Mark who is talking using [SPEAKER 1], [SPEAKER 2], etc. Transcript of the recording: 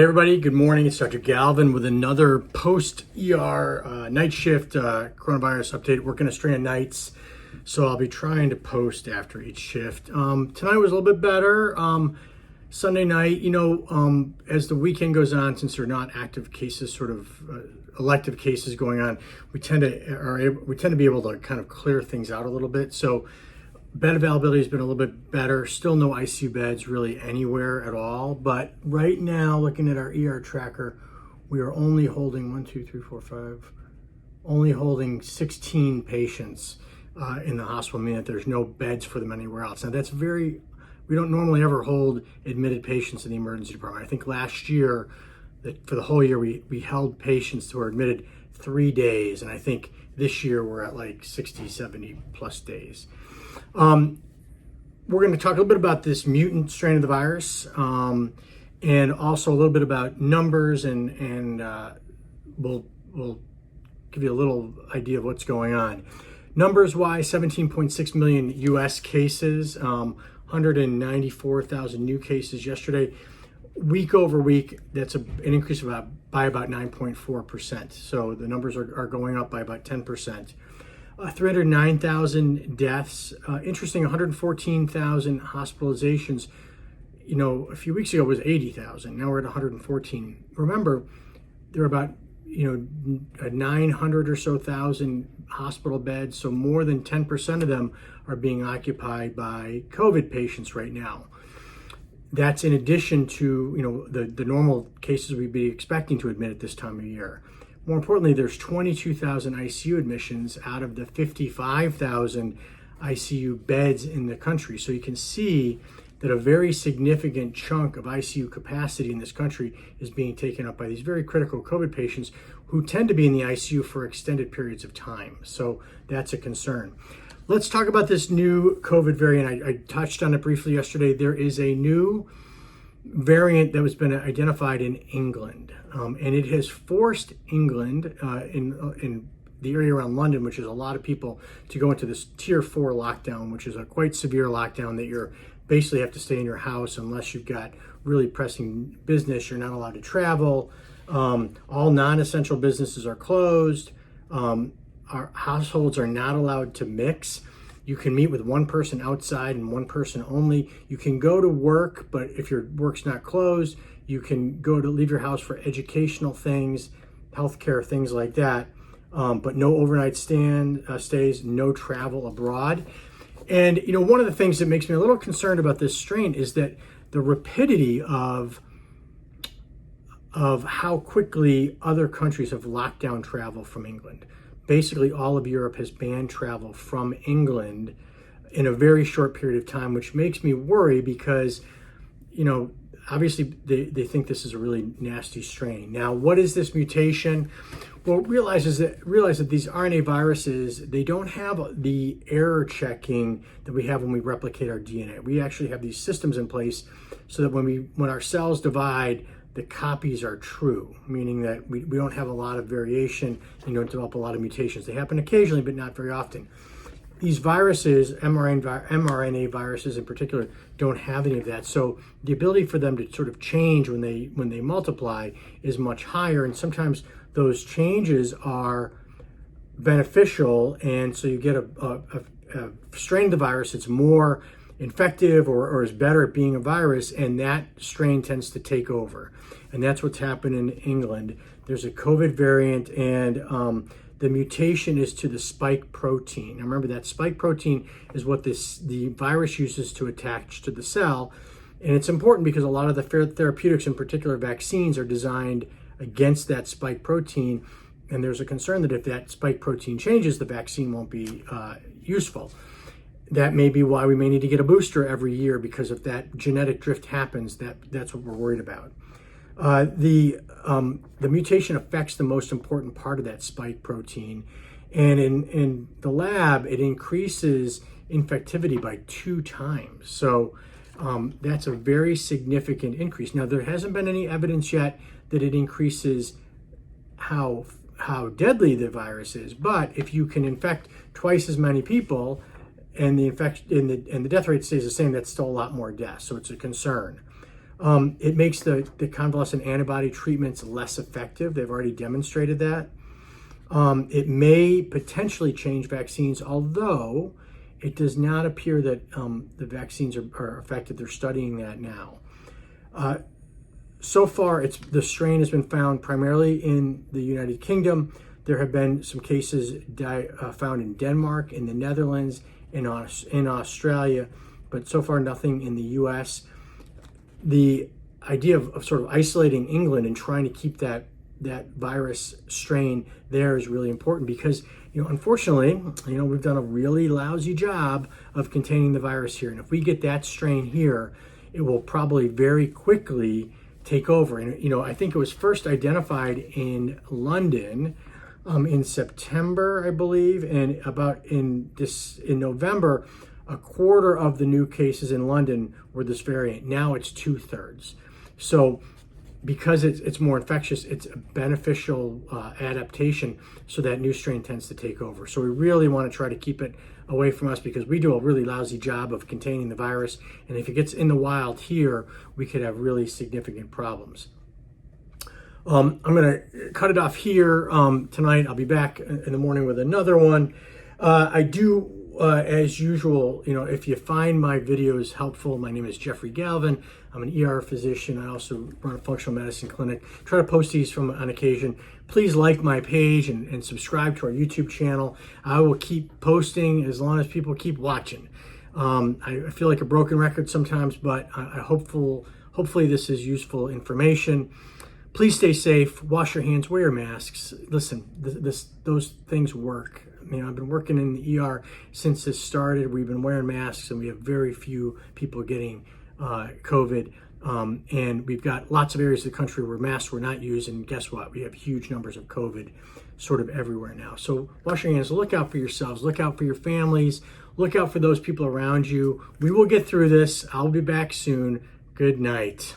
[SPEAKER 1] Hey everybody, good morning. It's Dr. Galvin with another post-ER night shift coronavirus update. Working a string of nights, so I'll be trying to post after each shift. Tonight was a little bit better. Sunday night, as the weekend goes on, since there are not active cases, sort of elective cases going on, we tend to be able to kind of clear things out a little bit. So bed availability has been a little bit better. Still no ICU beds really anywhere at all. But right now, looking at our ER tracker, we are only holding only holding 16 patients in the hospital, meaning that there's no beds for them anywhere else. Now we don't normally ever hold admitted patients in the emergency department. I think last year, for the whole year, we held patients who were admitted 3 days. And I think this year we're at like 60, 70 plus days. We're going to talk a little bit about this mutant strain of the virus, and also a little bit about numbers, and we'll give you a little idea of what's going on. Numbers wise, 17.6 million U.S. cases, 194,000 new cases yesterday. Week over week, that's an increase by about 9.4%. So the numbers are going up by about 10%. 309,000 deaths. Interesting, 114,000 hospitalizations. A few weeks ago it was 80,000. Now we're at 114. Remember, there are about 900 or so thousand hospital beds. So more than 10% of them are being occupied by COVID patients right now. That's in addition to the normal cases we'd be expecting to admit at this time of year. More importantly, there's 22,000 ICU admissions out of the 55,000 ICU beds in the country. So you can see that a very significant chunk of ICU capacity in this country is being taken up by these very critical COVID patients who tend to be in the ICU for extended periods of time. So that's a concern. Let's talk about this new COVID variant. I touched on it briefly yesterday. There is a new variant that has been identified in England, and it has forced England in the area around London, which is a lot of people, to go into this tier 4 lockdown, which is a quite severe lockdown that you're basically have to stay in your house unless you've got really pressing business. You're not allowed to travel. All non-essential businesses are closed. Our households are not allowed to mix. You can meet with one person outside and one person only. You can go to work, but if your work's not closed, you can leave your house for educational things, healthcare, things like that. But no overnight stays, no travel abroad. And one of the things that makes me a little concerned about this strain is that the rapidity of how quickly other countries have locked down travel from England. Basically, all of Europe has banned travel from England in a very short period of time, which makes me worry because, obviously they think this is a really nasty strain. Now, what is this mutation? Well, realize that these RNA viruses, they don't have the error checking that we have when we replicate our DNA. We actually have these systems in place so that when our cells divide, the copies are true, meaning that we don't have a lot of variation and don't develop a lot of mutations. They happen occasionally, but not very often. These viruses, mRNA viruses in particular, don't have any of that. So the ability for them to sort of change when they multiply is much higher. And sometimes those changes are beneficial. And so you get a strain of the virus that's more infective or is better at being a virus, and that strain tends to take over. And that's what's happened in England. There's a COVID variant, and the mutation is to the spike protein. Now remember, that spike protein is what the virus uses to attach to the cell. And it's important because a lot of the therapeutics, in particular vaccines, are designed against that spike protein. And there's a concern that if that spike protein changes, the vaccine won't be useful. That may be why we may need to get a booster every year, because if that genetic drift happens, that's what we're worried about. The mutation affects the most important part of that spike protein. And in the lab, it increases infectivity by 2 times. So that's a very significant increase. Now, there hasn't been any evidence yet that it increases how deadly the virus is. But if you can infect twice as many people, and the death rate stays the same, that's still a lot more deaths. So it's a concern. It makes the convalescent antibody treatments less effective. They've already demonstrated that. It may potentially change vaccines, although it does not appear that the vaccines are effective. They're studying that now. So far, the strain has been found primarily in the United Kingdom. There have been some cases found in Denmark, in the Netherlands, in Australia, but so far nothing in the U.S. The idea of sort of isolating England and trying to keep that virus strain there is really important because, unfortunately, we've done a really lousy job of containing the virus here. And if we get that strain here, it will probably very quickly take over. And, I think it was first identified in London in September, I believe, and in November, a quarter of the new cases in London were this variant. Now it's 2/3. So because it's more infectious, it's a beneficial adaptation, so that new strain tends to take over. So we really want to try to keep it away from us because we do a really lousy job of containing the virus. And if it gets in the wild here, we could have really significant problems. I'm going to cut it off here tonight. I'll be back in the morning with another one. I do, as usual, if you find my videos helpful, my name is Jeffrey Galvin. I'm an ER physician. I also run a functional medicine clinic. Try to post these on occasion. Please like my page and subscribe to our YouTube channel. I will keep posting as long as people keep watching. I feel like a broken record sometimes, but hopefully this is useful information. Please stay safe, wash your hands, wear your masks. Listen, those things work. I've been working in the ER since this started. We've been wearing masks and we have very few people getting COVID. And we've got lots of areas of the country where masks were not used. And guess what? We have huge numbers of COVID sort of everywhere now. So wash your hands, look out for yourselves, look out for your families, look out for those people around you. We will get through this. I'll be back soon. Good night.